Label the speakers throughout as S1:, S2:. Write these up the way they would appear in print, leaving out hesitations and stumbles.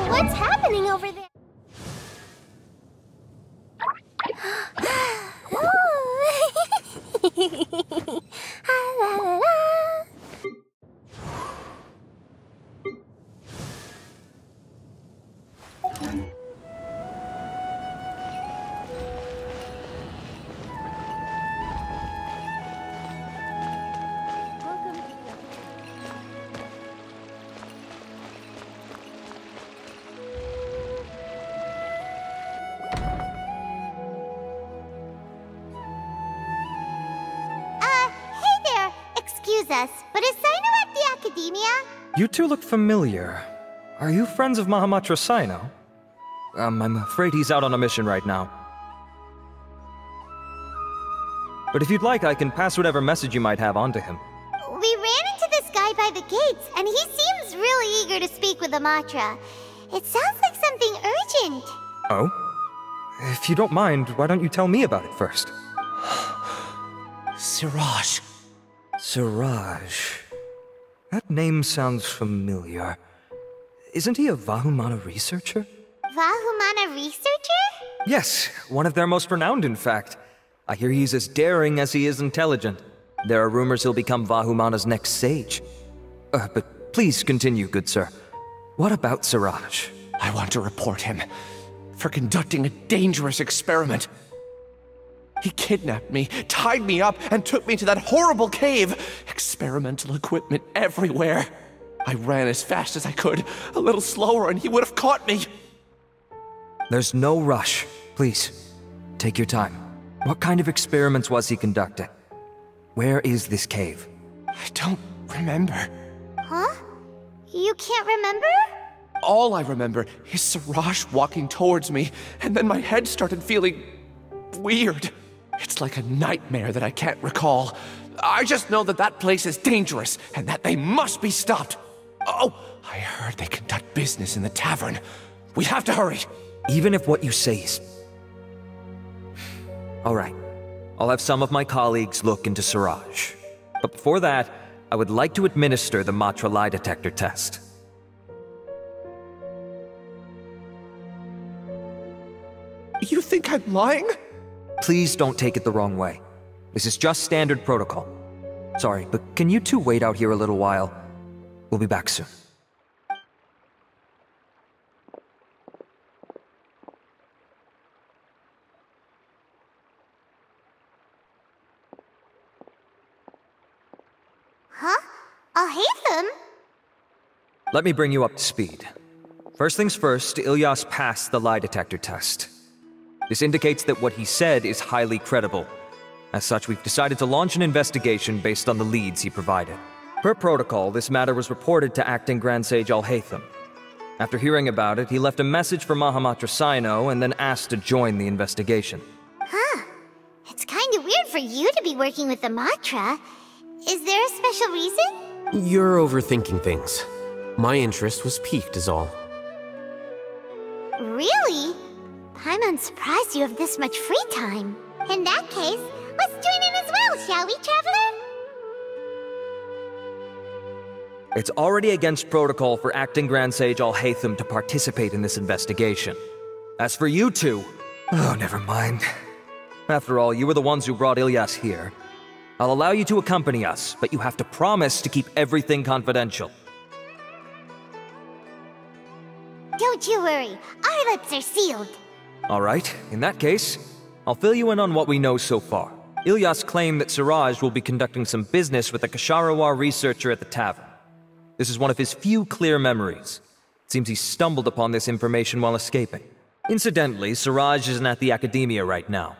S1: What's happening over there? Us, but is Sino at the Academia?
S2: You two look familiar. Are you friends of Mahamatra Sino? I'm afraid he's out on a mission right now. But if you'd like, I can pass whatever message you might have on to him.
S1: We ran into this guy by the gates, and he seems really eager to speak with Amatra. It sounds like something urgent.
S2: Oh? If you don't mind, why don't you tell me about it first?
S3: Siraj.
S2: Siraj. That name sounds familiar. Isn't he a Vahumana researcher?
S1: Vahumana researcher?
S2: Yes, one of their most renowned, in fact. I hear he's as daring as he is intelligent. There are rumors he'll become Vahumana's next sage. But please continue, good sir. What about Siraj?
S3: I want to report him for conducting a dangerous experiment. He kidnapped me, tied me up, and took me to that horrible cave. Experimental equipment everywhere. I ran as fast as I could, a little slower, and he would have caught me.
S2: There's no rush. Please, take your time. What kind of experiments was he conducting? Where is this cave?
S3: I don't remember.
S1: Huh? You can't remember?
S3: All I remember is Siraj walking towards me, and then my head started feeling weird. It's like a nightmare that I can't recall. I just know that that place is dangerous, and that they must be stopped. Oh, I heard they conduct business in the tavern. We have to hurry.
S2: Even if what you say is... All right. I'll have some of my colleagues look into Siraj. But before that, I would like to administer the Matra lie detector test.
S3: You think I'm lying?
S2: Please don't take it the wrong way. This is just standard protocol. Sorry, but can you two wait out here a little while? We'll be back soon.
S1: Huh? I'll hate them.
S2: Let me bring you up to speed. First things first, Ilyas passed the lie detector test. This indicates that what he said is highly credible. As such, we've decided to launch an investigation based on the leads he provided. Per protocol, this matter was reported to Acting Grand Sage Al-Haytham. After hearing about it, he left a message for Mahamatra Sino and then asked to join the investigation.
S1: Huh. It's kinda weird for you to be working with the Matra. Is there a special reason?
S4: You're overthinking things. My interest was piqued is all.
S1: Really? I'm unsurprised you have this much free time. In that case, let's join in as well, shall we, Traveler?
S2: It's already against protocol for Acting Grand Sage Al-Haytham to participate in this investigation. As for you two... Oh, never mind. After all, you were the ones who brought Ilyas here. I'll allow you to accompany us, but you have to promise to keep everything confidential.
S1: Don't you worry, our lips are sealed.
S2: Alright, in that case, I'll fill you in on what we know so far. Ilyas claimed that Siraj will be conducting some business with a Kasharawar researcher at the tavern. This is one of his few clear memories. It seems he stumbled upon this information while escaping. Incidentally, Siraj isn't at the academia right now.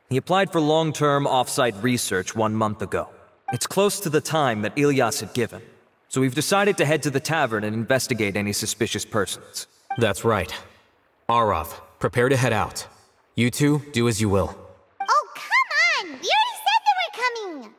S2: He applied for long-term off-site research 1 month ago. It's close to the time that Ilyas had given, so we've decided to head to the tavern and investigate any suspicious persons.
S4: That's right. Arav, prepare to head out. You two, do as you will.
S1: Oh, come on! We already said that we're coming!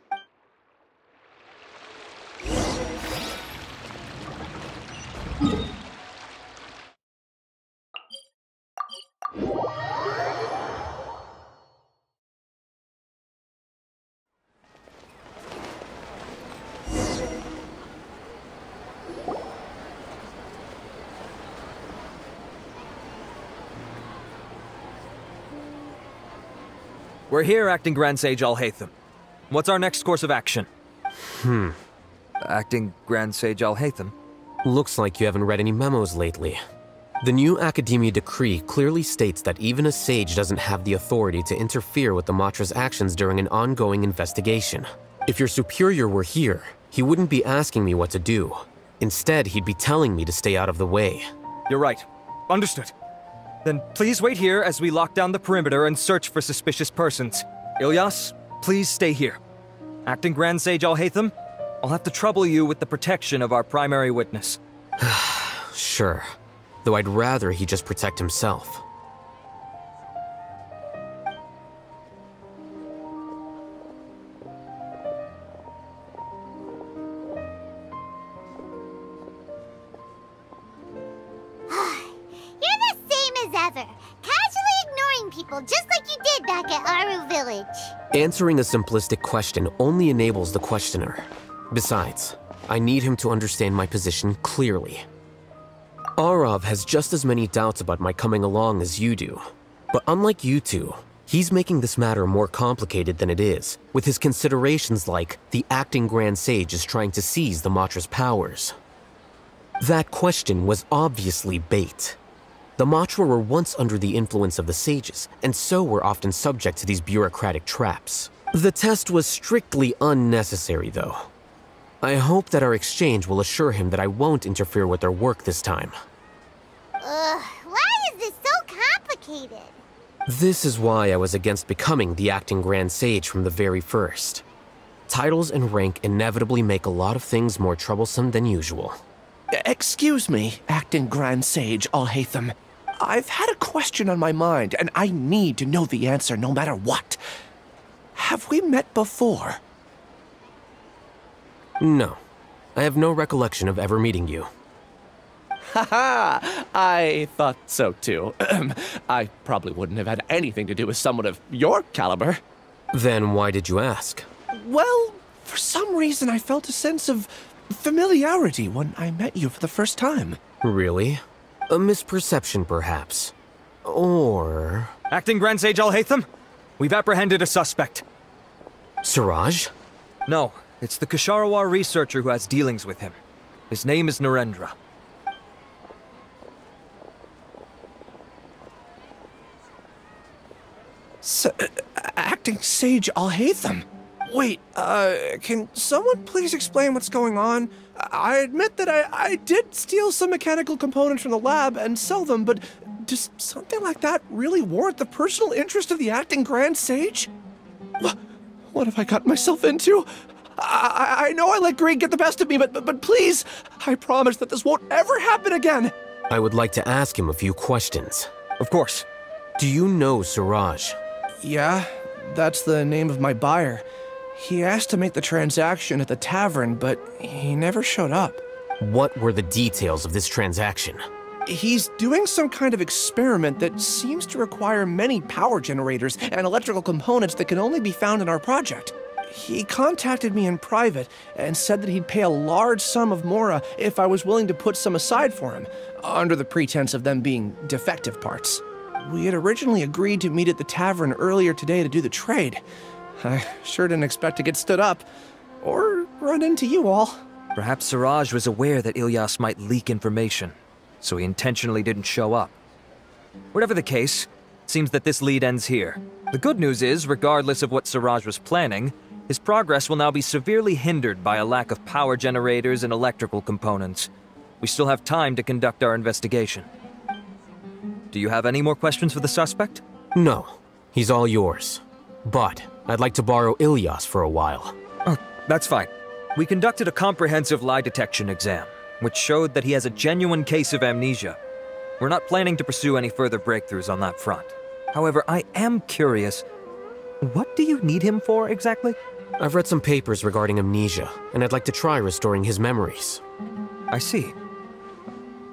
S2: We're here, Acting Grand Sage Alhaitham. What's our next course of action? Acting Grand Sage Alhaitham?
S4: Looks like you haven't read any memos lately. The new Academia decree clearly states that even a sage doesn't have the authority to interfere with the Matra's actions during an ongoing investigation. If your superior were here, he wouldn't be asking me what to do. Instead, he'd be telling me to stay out of the way.
S2: You're right. Understood. Then please wait here as we lock down the perimeter and search for suspicious persons. Ilyas, please stay here. Acting Grand Sage Alhaitham, I'll have to trouble you with the protection of our primary witness.
S4: Sure. Though I'd rather he just protect himself.
S1: You're the same as ever, casually ignoring people just like you did back at Aru Village.
S4: Answering a simplistic question only enables the questioner. Besides, I need him to understand my position clearly. Arav has just as many doubts about my coming along as you do. But unlike you two, he's making this matter more complicated than it is, with his considerations like the acting Grand Sage is trying to seize the Matra's powers. That question was obviously bait. The Matra were once under the influence of the sages, and so were often subject to these bureaucratic traps. The test was strictly unnecessary, though. I hope that our exchange will assure him that I won't interfere with their work this time.
S1: Why is this so complicated?
S4: This is why I was against becoming the acting Grand Sage from the very first. Titles and rank inevitably make a lot of things more troublesome than usual.
S3: Excuse me, Acting Grand Sage Alhaitham. I've had a question on my mind, and I need to know the answer no matter what. Have we met before?
S4: No. I have no recollection of ever meeting you.
S3: Haha, I thought so too. I probably wouldn't have had anything to do with someone of your caliber.
S4: Then why did you ask?
S3: Well, for some reason I felt a sense of familiarity when I met you for the first time.
S4: Really? A misperception, perhaps. Or...
S2: Acting Grand Sage Alhaitham, we've apprehended a suspect.
S4: Siraj?
S2: No, it's the Ksharawar researcher who has dealings with him. His name is Narendra.
S3: Acting Sage Alhaitham? Wait, can someone please explain what's going on? I admit that I did steal some mechanical components from the lab and sell them, but does something like that really warrant the personal interest of the Acting Grand Sage? What have I gotten myself into? I know I let greed get the best of me, but please, I promise that this won't ever happen again.
S4: I would like to ask him a few questions.
S2: Of course.
S4: Do you know Siraj?
S3: Yeah, that's the name of my buyer. He asked to make the transaction at the tavern, but he never showed up.
S4: What were the details of this transaction?
S3: He's doing some kind of experiment that seems to require many power generators and electrical components that can only be found in our project. He contacted me in private and said that he'd pay a large sum of Mora if I was willing to put some aside for him, under the pretense of them being defective parts. We had originally agreed to meet at the tavern earlier today to do the trade. I sure didn't expect to get stood up, or run into you all.
S2: Perhaps Siraj was aware that Ilyas might leak information, so he intentionally didn't show up. Whatever the case, it seems that this lead ends here. The good news is, regardless of what Siraj was planning, his progress will now be severely hindered by a lack of power generators and electrical components. We still have time to conduct our investigation. Do you have any more questions for the suspect?
S4: No, he's all yours. But I'd like to borrow Ilyas for a while.
S2: Oh, that's fine. We conducted a comprehensive lie detection exam, which showed that he has a genuine case of amnesia. We're not planning to pursue any further breakthroughs on that front. However, I am curious, what do you need him for exactly?
S4: I've read some papers regarding amnesia, and I'd like to try restoring his memories.
S2: I see.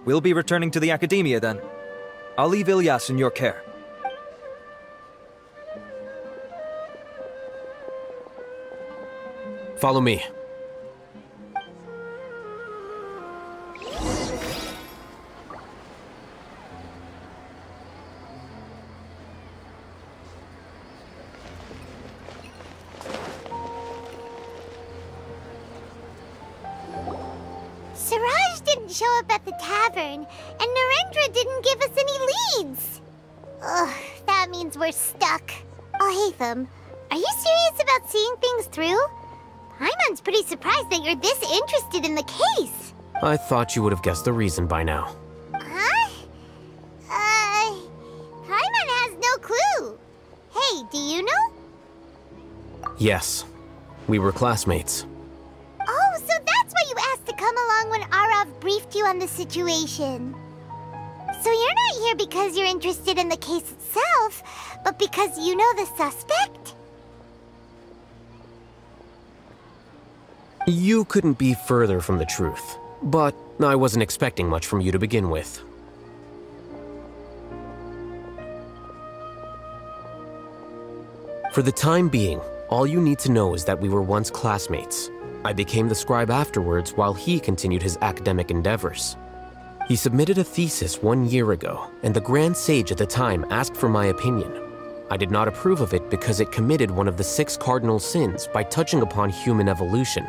S2: We'll be returning to the Academia then. I'll leave Ilyas in your care.
S4: Follow me.
S1: Siraj didn't show up at the tavern, and Narendra didn't give us any leads. Ugh, that means we're stuck. Oh, Hatham, are you serious about seeing things through? Paimon's pretty surprised that you're this interested in the case.
S4: I thought you would have guessed the reason by now.
S1: Huh? Paimon has no clue. Hey, do you know?
S4: Yes, we were classmates.
S1: Oh, so that's why you asked to come along when Arav briefed you on the situation. So you're not here because you're interested in the case itself, but because you know the suspect?
S4: You couldn't be further from the truth, but I wasn't expecting much from you to begin with. For the time being, all you need to know is that we were once classmates. I became the scribe afterwards while he continued his academic endeavors. He submitted a thesis 1 year ago, and the Grand Sage at the time asked for my opinion. I did not approve of it because it committed one of the 6 cardinal sins by touching upon human evolution.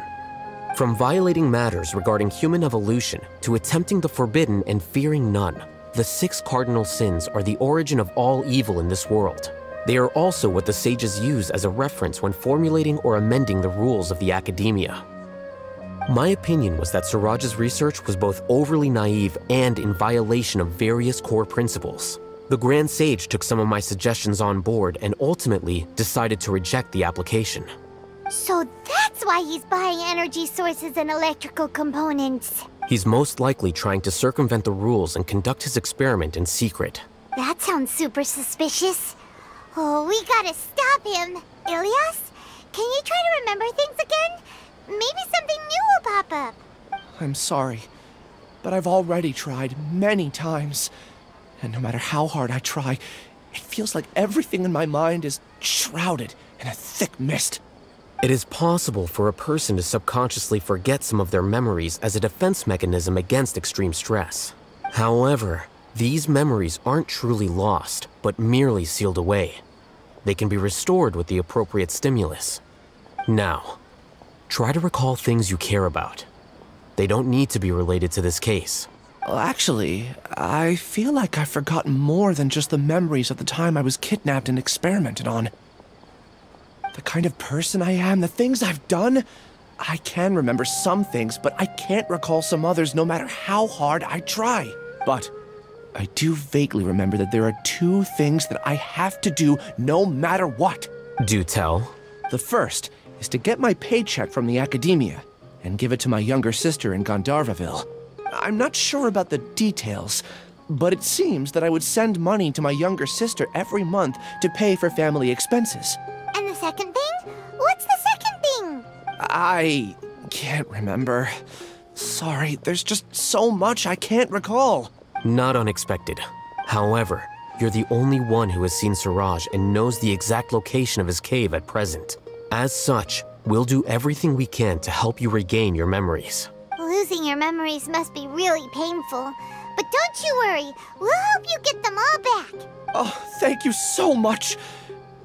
S4: From violating matters regarding human evolution to attempting the forbidden and fearing none, the 6 cardinal sins are the origin of all evil in this world. They are also what the sages use as a reference when formulating or amending the rules of the Academia. My opinion was that Siraj's research was both overly naive and in violation of various core principles. The Grand Sage took some of my suggestions on board and ultimately decided to reject the application.
S1: So that's why he's buying energy sources and electrical components.
S4: He's most likely trying to circumvent the rules and conduct his experiment in secret.
S1: That sounds super suspicious. Oh, we gotta stop him. Ilyas, can you try to remember things again? Maybe something new will pop up.
S3: I'm sorry, but I've already tried many times. And no matter how hard I try, it feels like everything in my mind is shrouded in a thick mist.
S4: It is possible for a person to subconsciously forget some of their memories as a defense mechanism against extreme stress. However, these memories aren't truly lost, but merely sealed away. They can be restored with the appropriate stimulus. Now, try to recall things you care about. They don't need to be related to this case.
S3: Well, actually, I feel like I've forgotten more than just the memories of the time I was kidnapped and experimented on. The kind of person I am, the things I've done, I can remember some things, but I can't recall some others no matter how hard I try. But I do vaguely remember that there are 2 things that I have to do no matter what.
S4: Do tell.
S3: The first is to get my paycheck from the Academia and give it to my younger sister in Gandharvaville. I'm not sure about the details, but it seems that I would send money to my younger sister every month to pay for family expenses.
S1: And the second thing? What's the second thing?
S3: I can't remember. Sorry, there's just so much I can't recall.
S4: Not unexpected. However, you're the only one who has seen Siraj and knows the exact location of his cave at present. As such, we'll do everything we can to help you regain your memories.
S1: Losing your memories must be really painful. But don't you worry, we'll help you get them all back.
S3: Oh, thank you so much.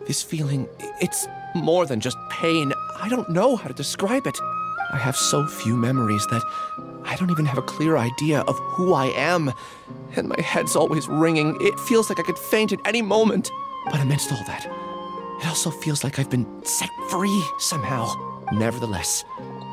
S3: This feeling, it's more than just pain. I don't know how to describe it. I have so few memories that I don't even have a clear idea of who I am. And my head's always ringing. It feels like I could faint at any moment. But amidst all that, it also feels like I've been set free somehow. Nevertheless,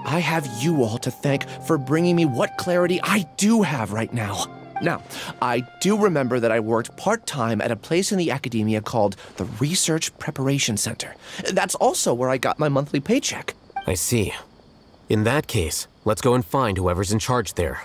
S3: I have you all to thank for bringing me what clarity I do have right now. Now, I do remember that I worked part-time at a place in the academia called the Research Preparation Center. That's also where I got my monthly paycheck.
S4: I see. In that case, let's go and find whoever's in charge there.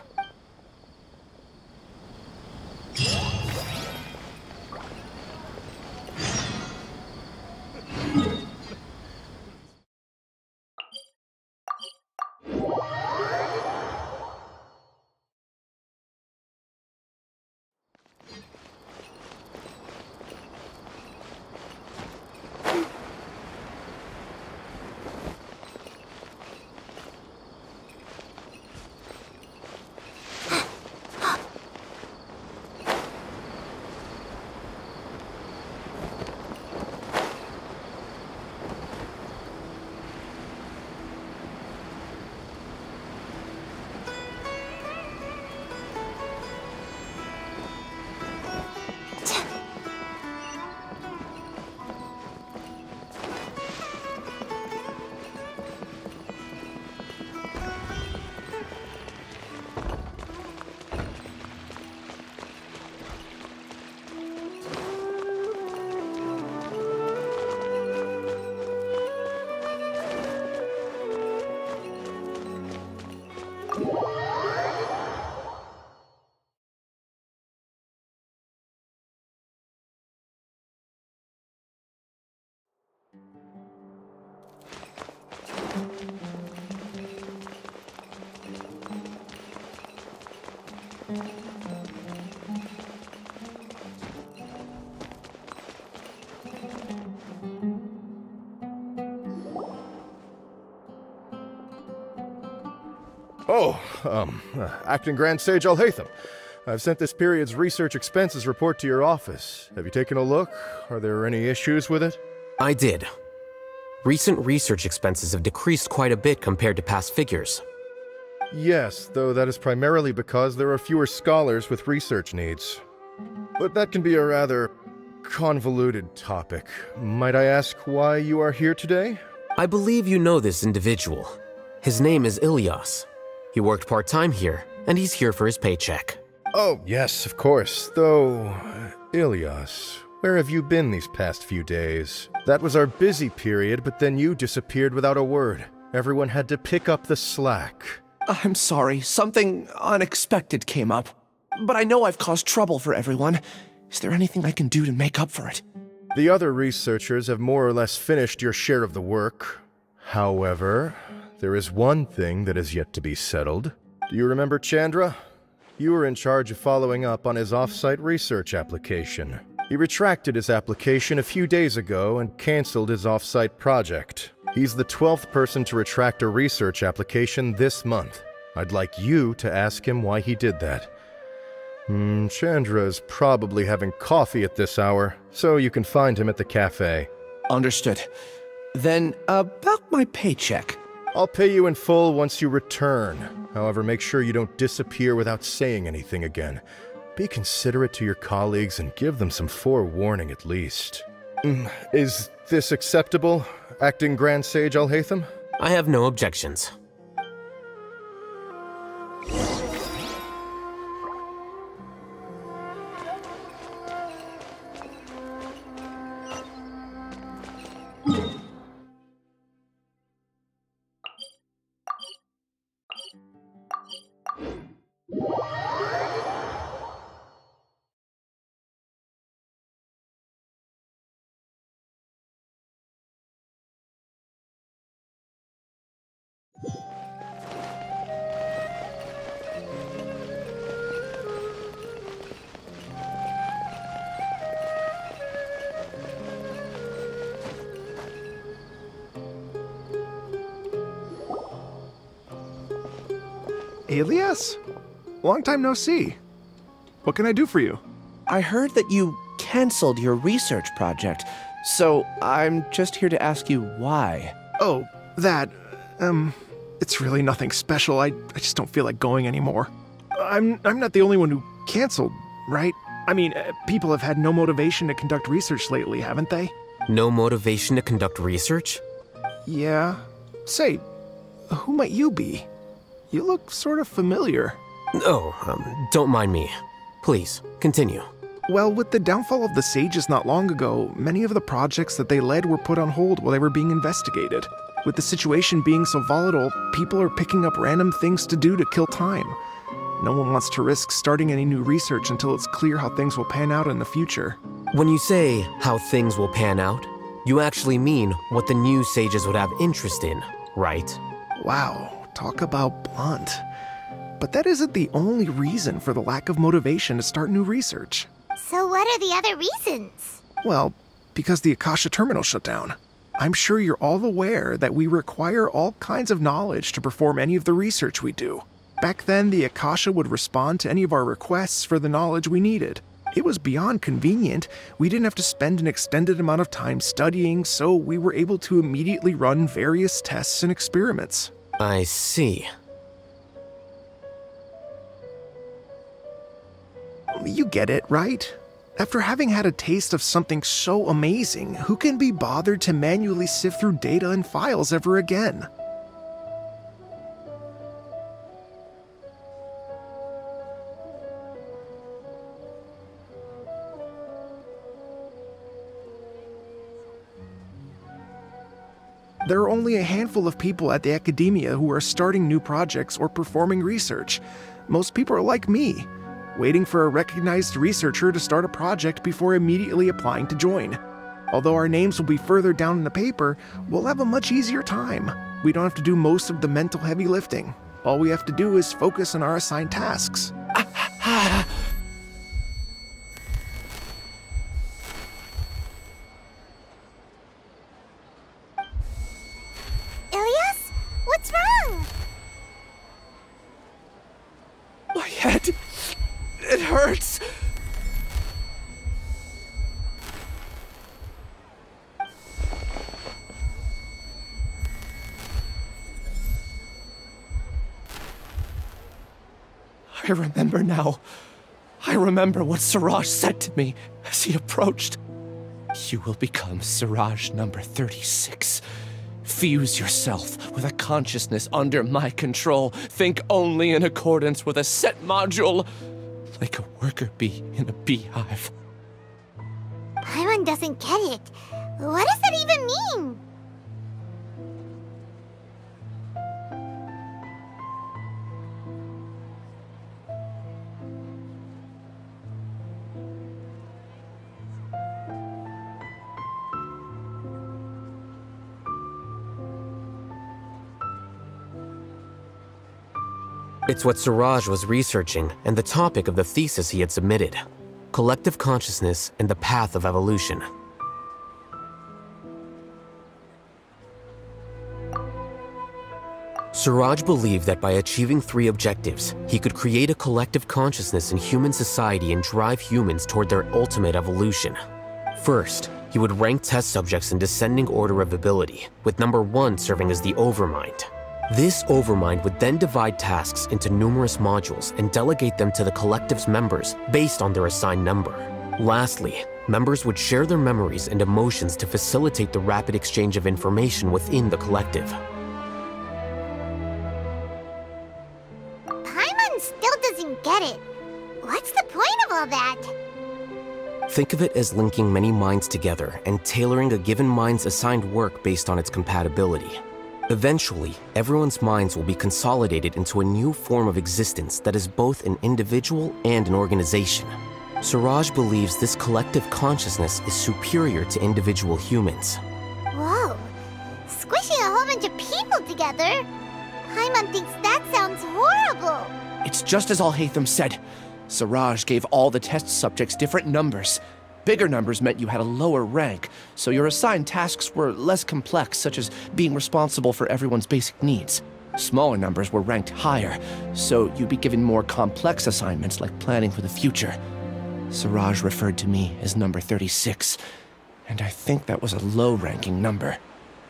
S5: Acting Grand Sage Alhaitham. I've sent this period's research expenses report to your office. Have you taken a look? Are there any issues with it?
S4: I did. Recent research expenses have decreased quite a bit compared to past figures.
S5: Yes, though that is primarily because there are fewer scholars with research needs. But that can be a rather convoluted topic. Might I ask why you are here today?
S4: I believe you know this individual. His name is Ilyas. He worked part-time here, and he's here for his paycheck.
S5: Oh, yes, of course. Though, Ilyas, where have you been these past few days? That was our busy period, but then you disappeared without a word. Everyone had to pick up the slack.
S3: I'm sorry, something unexpected came up. But I know I've caused trouble for everyone. Is there anything I can do to make up for it?
S5: The other researchers have more or less finished your share of the work. However, there is one thing that is yet to be settled. Do you remember Chandra? You were in charge of following up on his off-site research application. He retracted his application a few days ago and canceled his off-site project. He's the 12th person to retract a research application this month. I'd like you to ask him why he did that. Chandra's probably having coffee at this hour, so you can find him at the cafe.
S3: Understood. Then, about my paycheck.
S5: I'll pay you in full once you return. However, make sure you don't disappear without saying anything again. Be considerate to your colleagues and give them some forewarning at least. Is this acceptable, Acting Grand Sage Alhaitham?
S4: I have no objections.
S6: Ilyas? Long time no see. What can I do for you?
S3: I heard that you canceled your research project, so I'm just here to ask you why.
S6: Oh, that, it's really nothing special. I just don't feel like going anymore. I'm not the only one who canceled, right? I mean, people have had no motivation to conduct research lately, haven't they?
S4: No motivation to conduct research?
S6: Yeah. Say, who might you be? You look sort of familiar.
S4: Oh, don't mind me. Please, continue.
S6: Well, with the downfall of the Sages not long ago, many of the projects that they led were put on hold while they were being investigated. With the situation being so volatile, people are picking up random things to do to kill time. No one wants to risk starting any new research until it's clear how things will pan out in the future.
S4: When you say how things will pan out, you actually mean what the new Sages would have interest in, right?
S6: Wow, talk about blunt. But that isn't the only reason for the lack of motivation to start new research.
S1: So what are the other reasons?
S6: Well, because the Akasha terminal shut down. I'm sure you're all aware that we require all kinds of knowledge to perform any of the research we do. Back then, the Akasha would respond to any of our requests for the knowledge we needed. It was beyond convenient. We didn't have to spend an extended amount of time studying, so we were able to immediately run various tests and experiments.
S4: I see.
S6: You get it, right? After having had a taste of something so amazing, who can be bothered to manually sift through data and files ever again? There are only a handful of people at the academia who are starting new projects or performing research. Most people are like me, waiting for a recognized researcher to start a project before immediately applying to join. Although our names will be further down in the paper, we'll have a much easier time. We don't have to do most of the mental heavy lifting. All we have to do is focus on our assigned tasks.
S1: Ilias? What's wrong?
S3: My head... it hurts! I remember now. I remember what Siraj said to me as he approached. You will become Siraj number 36. Fuse yourself with a consciousness under my control. Think only in accordance with a set module. Like a worker bee in a beehive.
S1: Paimon doesn't get it. What does that even mean?
S4: It's what Siraj was researching and the topic of the thesis he had submitted. Collective consciousness and the path of evolution. Siraj believed that by achieving 3 objectives, he could create a collective consciousness in human society and drive humans toward their ultimate evolution. First, he would rank test subjects in descending order of ability, with number 1 serving as the Overmind. This Overmind would then divide tasks into numerous modules and delegate them to the collective's members based on their assigned number. Lastly, members would share their memories and emotions to facilitate the rapid exchange of information within the collective.
S1: Paimon still doesn't get it. What's the point of all that?
S4: Think of it as linking many minds together and tailoring a given mind's assigned work based on its compatibility. Eventually, everyone's minds will be consolidated into a new form of existence that is both an individual and an organization. Siraj believes this collective consciousness is superior to individual humans.
S1: Whoa. Squishing a whole bunch of people together? Paimon thinks that sounds horrible.
S3: It's just as Al-Haytham said. Siraj gave all the test subjects different numbers. Bigger numbers meant you had a lower rank, so your assigned tasks were less complex, such as being responsible for everyone's basic needs. Smaller numbers were ranked higher, so you'd be given more complex assignments like planning for the future. Siraj referred to me as number 36, and I think that was a low-ranking number.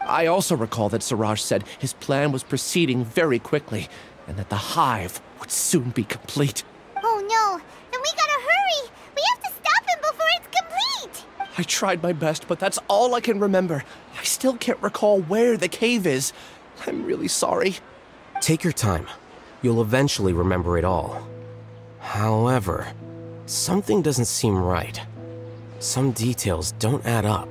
S3: I also recall that Siraj said his plan was proceeding very quickly, and that the hive would soon be complete.
S1: Oh no, then we gotta hurry! We have to stop him before it's complete!
S3: I tried my best, but that's all I can remember. I still can't recall where the cave is. I'm really sorry.
S4: Take your time. You'll eventually remember it all. However, Something doesn't seem right. Some details don't add up.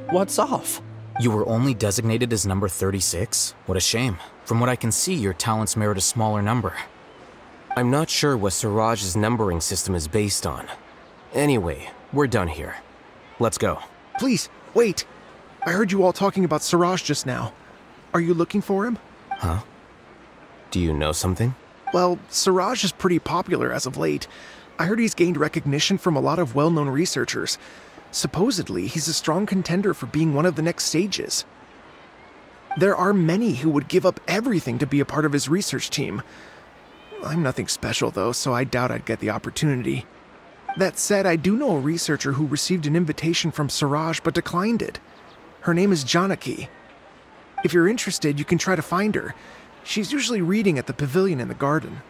S3: What's off?
S7: You were only designated as number 36? What a shame. From what I can see, your talents merit a smaller number.
S4: I'm not sure what Siraj's numbering system is based on. Anyway, we're done here. Let's go.
S6: Please, wait. I heard you all talking about Siraj just now. Are you looking for him?
S4: Huh? Do you know something?
S6: Well, Siraj is pretty popular as of late. I heard he's gained recognition from a lot of well-known researchers. Supposedly, he's a strong contender for being one of the next sages. There are many who would give up everything to be a part of his research team. I'm nothing special, though, so I doubt I'd get the opportunity. That said, I do know a researcher who received an invitation from Siraj but declined it. Her name is Janaki. If you're interested, you can try to find her. She's usually reading at the pavilion in the garden.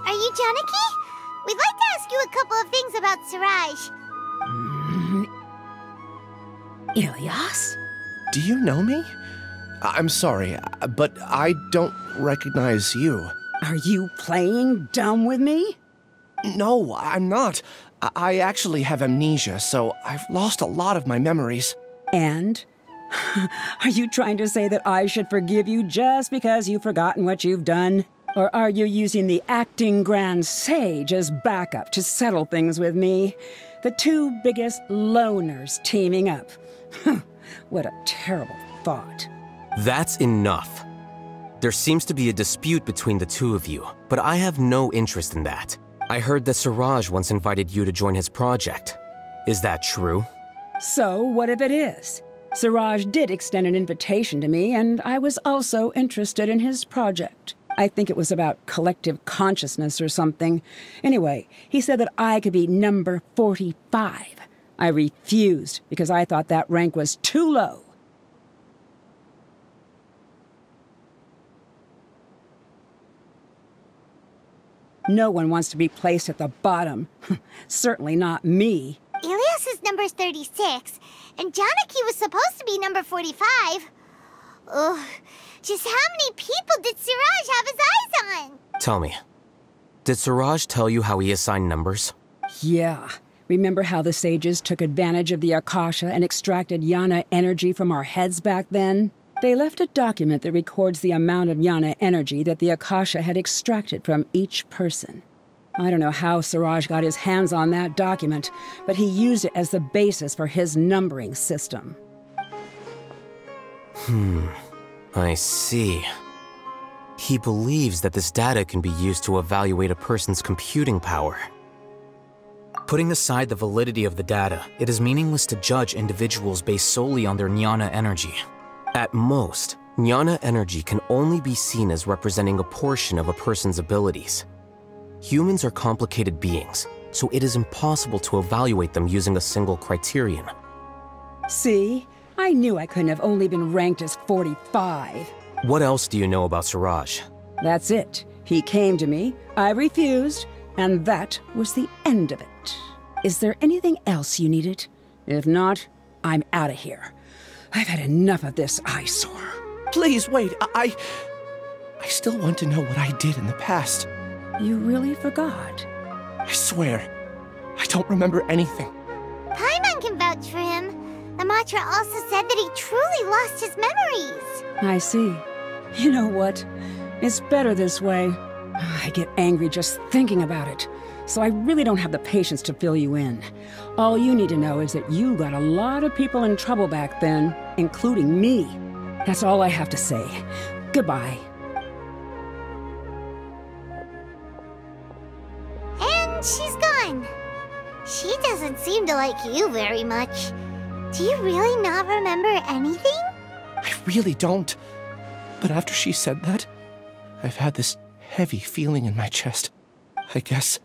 S1: Are you Janaki? We'd like to ask you a couple of things about Siraj.
S8: Ilyas?
S3: Do you know me? I'm sorry, but I don't recognize you.
S8: Are you playing dumb with me?
S3: No, I'm not. I actually have amnesia, so I've lost a lot of my memories.
S8: And? Are you trying to say that I should forgive you just because you've forgotten what you've done? Or are you using the acting grand sage as backup to settle things with me? The two biggest loners teaming up. What a terrible thought.
S4: That's enough. There seems to be a dispute between the two of you, but I have no interest in that. I heard that Siraj once invited you to join his project. Is that true?
S8: So, what if it is? Siraj did extend an invitation to me, and I was also interested in his project. I think it was about collective consciousness or something. Anyway, he said that I could be number 45. I refused because I thought that rank was too low. No one wants to be placed at the bottom. Certainly not me.
S1: Ilyas is number 36, and Janaki was supposed to be number 45. Ugh, just how many people did Siraj have his eyes on?
S4: Tell me, did Siraj tell you how he assigned numbers?
S8: Yeah. Remember how the sages took advantage of the Akasha and extracted Yana energy from our heads back then? They left a document that records the amount of Yana energy that the Akasha had extracted from each person. I don't know how Siraj got his hands on that document, but he used it as the basis for his numbering system.
S4: I see. He believes that this data can be used to evaluate a person's computing power.
S7: Putting aside the validity of the data, it is meaningless to judge individuals based solely on their jnana energy.
S4: At most, jnana energy can only be seen as representing a portion of a person's abilities. Humans are complicated beings, so it is impossible to evaluate them using a single criterion.
S8: See? I knew I couldn't have only been ranked as 45.
S4: What else do you know about Siraj?
S8: That's it. He came to me, I refused, and that was the end of it. Is there anything else you needed? If not, I'm out of here. I've had enough of this eyesore.
S3: Please, wait, I still want to know what I did in the past.
S8: You really forgot?
S3: I swear, I don't remember anything.
S1: Paimon can vouch for him. The mantra also said that he truly lost his memories.
S8: I see. You know what? It's better this way. I get angry just thinking about it, so I really don't have the patience to fill you in. All you need to know is that you got a lot of people in trouble back then, including me. That's all I have to say. Goodbye.
S1: she's gone. She doesn't seem to like you very much. Do you really not remember anything?
S3: I really don't. But after she said that, I've had this heavy feeling in my chest. I guess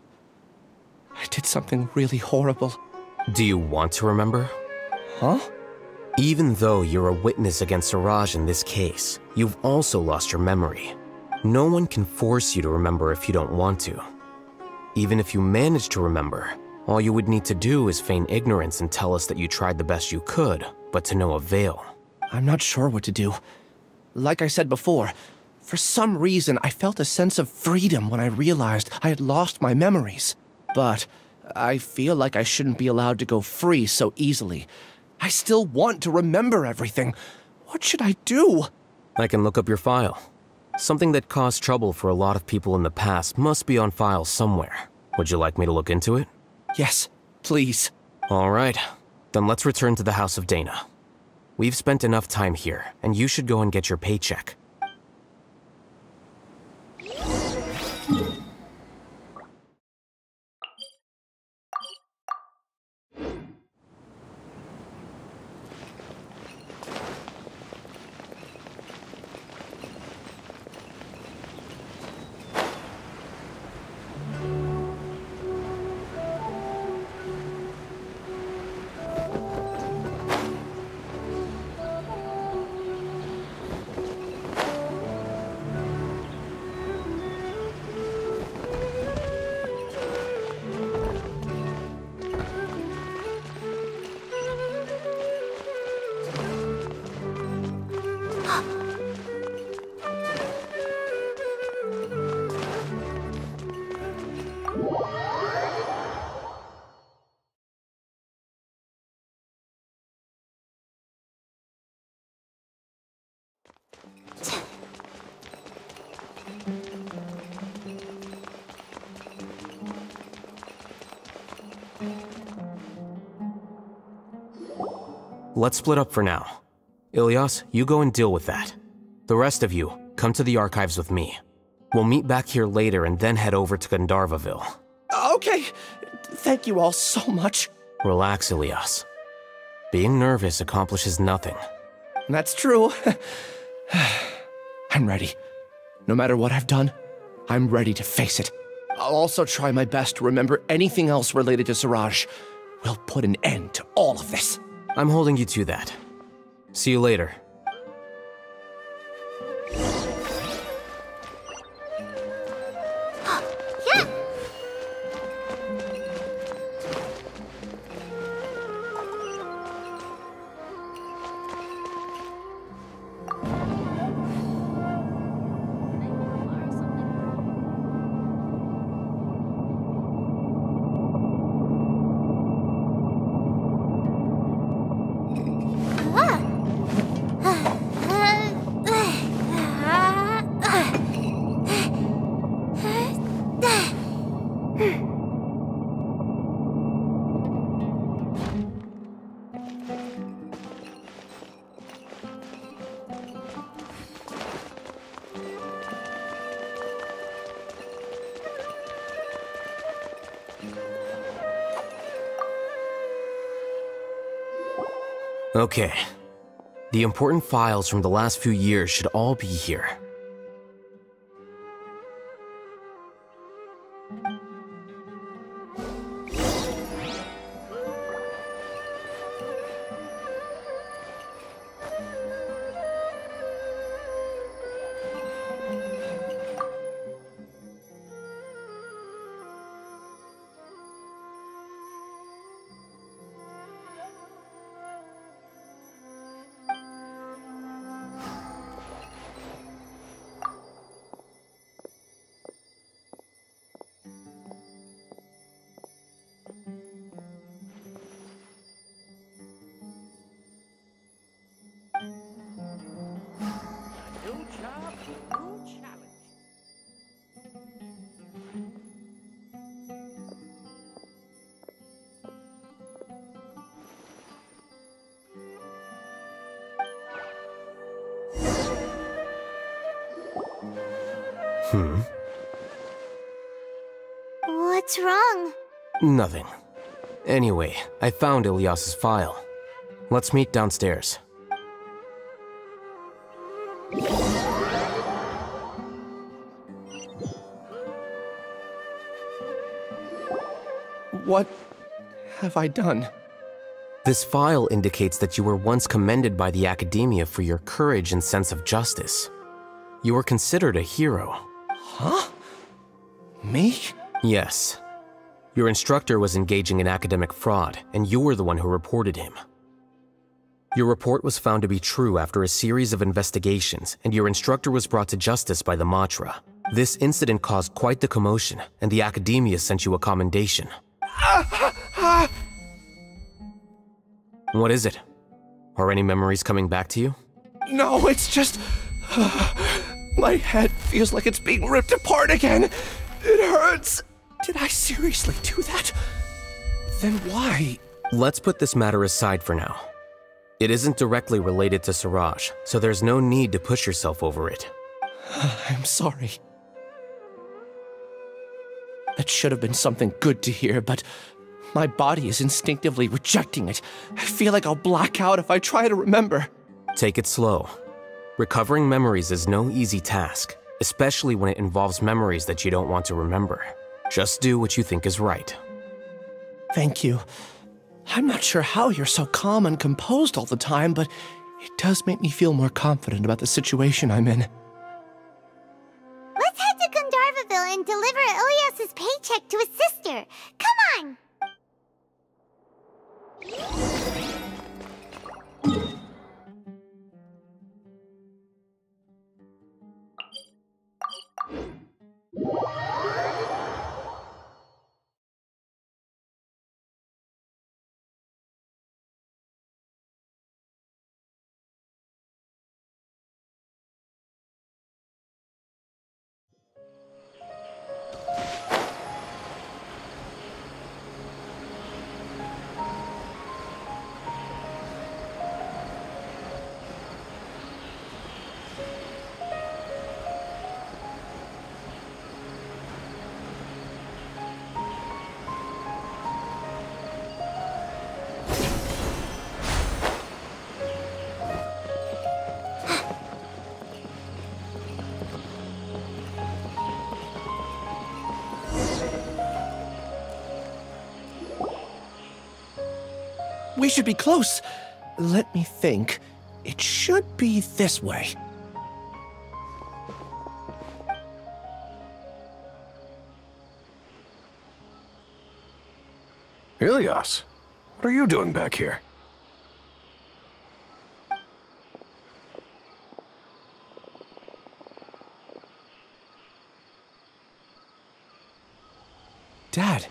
S3: I did something really horrible.
S4: Do you want to remember?
S3: Huh?
S4: Even though you're a witness against Siraj in this case, you've also lost your memory. No one can force you to remember if you don't want to. Even if you manage to remember, all you would need to do is feign ignorance and tell us that you tried the best you could, but to no avail.
S3: I'm not sure what to do. Like I said before, for some reason I felt a sense of freedom when I realized I had lost my memories. But I feel like I shouldn't be allowed to go free so easily. I still want to remember everything. What should I do?
S4: I can look up your file. Something that caused trouble for a lot of people in the past must be on file somewhere. Would you like me to look into it?
S3: Yes, please.
S4: All right. Then let's return to the House of Dana. We've spent enough time here, and you should go and get your paycheck. Let's split up for now. Ilyas, you go and deal with that. The rest of you, come to the archives with me. We'll meet back here later and then head over to Gandharvaville.
S3: Okay. Thank you all so much.
S4: Relax, Ilyas. Being nervous accomplishes nothing.
S3: That's true. I'm ready. No matter what I've done, I'm ready to face it. I'll also try my best to remember anything else related to Siraj. We'll put an end to all of this.
S4: I'm holding you to that. See you later. Okay. The important files from the last few years should all be here.
S1: What's wrong?
S4: Nothing. Anyway, I found Ilyas's file. Let's meet downstairs.
S3: What have I done?
S4: This file indicates that you were once commended by the Academia for your courage and sense of justice. You were considered a hero.
S3: Huh? Me?
S4: Yes. Your instructor was engaging in academic fraud, and you were the one who reported him. Your report was found to be true after a series of investigations, and your instructor was brought to justice by the Matra. This incident caused quite the commotion, and the Academia sent you a commendation. What is it? Are any memories coming back to you?
S3: No, it's just... my head feels like it's being ripped apart again. It hurts. Did I seriously do that? Then why?
S4: Let's put this matter aside for now. It isn't directly related to Siraj, so there's no need to push yourself over it.
S3: I'm sorry. That should have been something good to hear, but my body is instinctively rejecting it. I feel like I'll black out if I try to remember.
S4: Take it slow. Recovering memories is no easy task, especially when it involves memories that you don't want to remember. Just do what you think is right.
S3: Thank you. I'm not sure how you're so calm and composed all the time, but it does make me feel more confident about the situation I'm in.
S1: Let's head to Gandharvaville and deliver Ilyas's paycheck to his sister. Come on!
S3: We should be close. Let me think. It should be this way.
S9: Ilyas, what are you doing back here?
S3: Dad,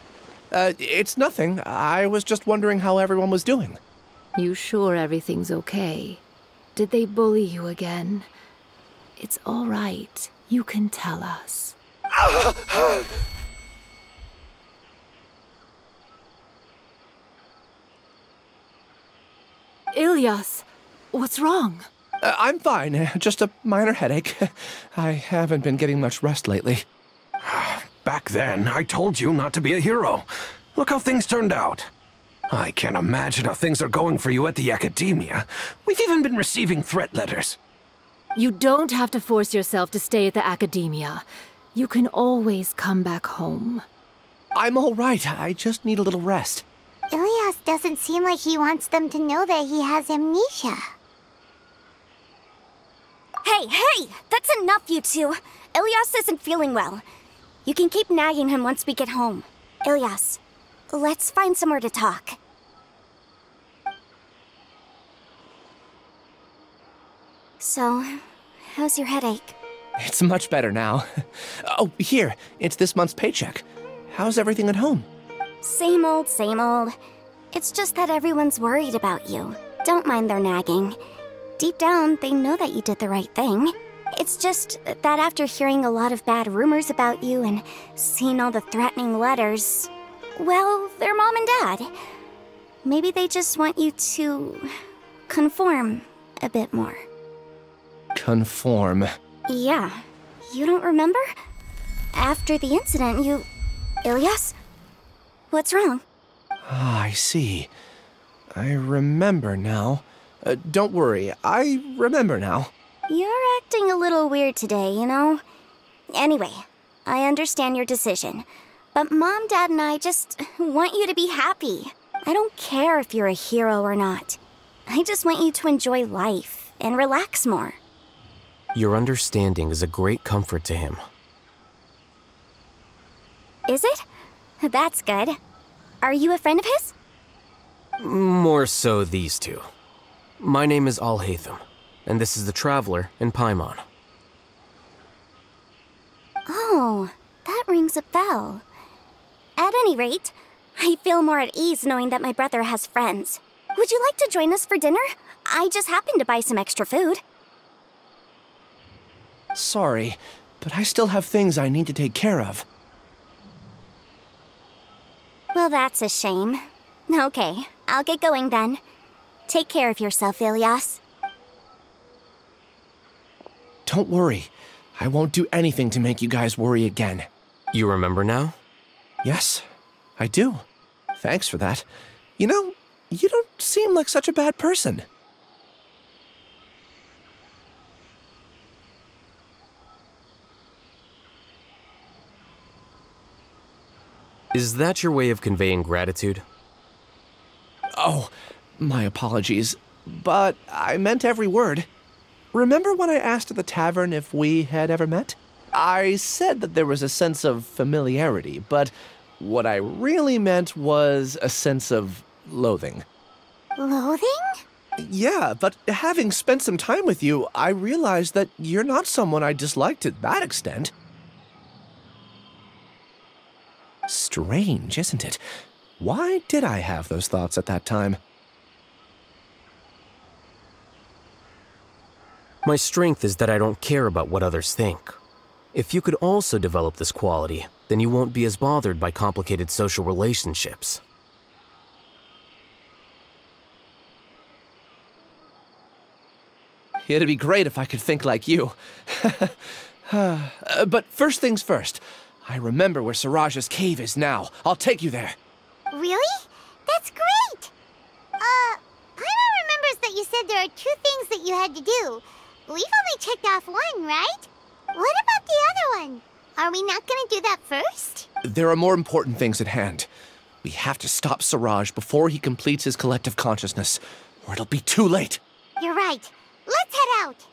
S3: it's nothing. I was just wondering how everyone was doing.
S10: You sure everything's okay? Did they bully you again? It's all right. You can tell us. Ilyas, what's wrong?
S3: I'm fine. Just a minor headache. I haven't been getting much rest lately.
S9: Back then, I told you not to be a hero. Look how things turned out. I can't imagine how things are going for you at the Academia. We've even been receiving threat letters.
S10: You don't have to force yourself to stay at the Academia. You can always come back home.
S3: I'm all right. I just need a little rest.
S1: Ilyas doesn't seem like he wants them to know that he has amnesia.
S11: Hey! That's enough, you two! Ilyas isn't feeling well. You can keep nagging him once we get home. Ilyas, let's find somewhere to talk. So, how's your headache?
S3: It's much better now. Oh, here. It's this month's paycheck. How's everything at home?
S11: Same old, same old. It's just that everyone's worried about you. Don't mind their nagging. Deep down, they know that you did the right thing. It's just that after hearing a lot of bad rumors about you and seeing all the threatening letters, well, they're mom and dad. Maybe they just want you to conform a bit more.
S3: Conform.
S11: Yeah. You don't remember? After the incident, Ilyas, What's wrong?
S3: Ah, I see. I remember now. Don't worry, I remember now.
S11: You're acting a little weird today, you know? Anyway, I understand your decision. But Mom, Dad, and I just want you to be happy. I don't care if you're a hero or not. I just want you to enjoy life and relax more.
S4: Your understanding is a great comfort to him.
S11: Is it? That's good. Are you a friend of his?
S4: More so these two. My name is Al-Haytham, and this is the Traveler in Paimon.
S11: Oh, that rings a bell. At any rate, I feel more at ease knowing that my brother has friends. Would you like to join us for dinner? I just happened to buy some extra food.
S3: Sorry, but I still have things I need to take care of.
S11: Well, that's a shame. Okay, I'll get going then. Take care of yourself, Ilyas.
S3: Don't worry. I won't do anything to make you guys worry again.
S4: You remember now?
S3: Yes, I do. Thanks for that. You know, you don't seem like such a bad person.
S4: Is that your way of conveying gratitude?
S3: Oh, my apologies, but I meant every word. Remember when I asked at the tavern if we had ever met? I said that there was a sense of familiarity, but what I really meant was a sense of loathing.
S1: Loathing?
S3: Yeah, but having spent some time with you, I realized that you're not someone I dislike to that extent. Strange, isn't it? Why did I have those thoughts at that time?
S4: My strength is that I don't care about what others think. If you could also develop this quality, then you won't be as bothered by complicated social relationships.
S3: It'd be great if I could think like you. But first things first. I remember where Siraj's cave is now. I'll take you there.
S1: Really? That's great! Paimon remembers that you said there are 2 things that you had to do. We've only checked off 1, right? What about the other one? Are we not gonna do that first?
S3: There are more important things at hand. We have to stop Siraj before he completes his collective consciousness, or it'll be too late.
S1: You're right. Let's head out.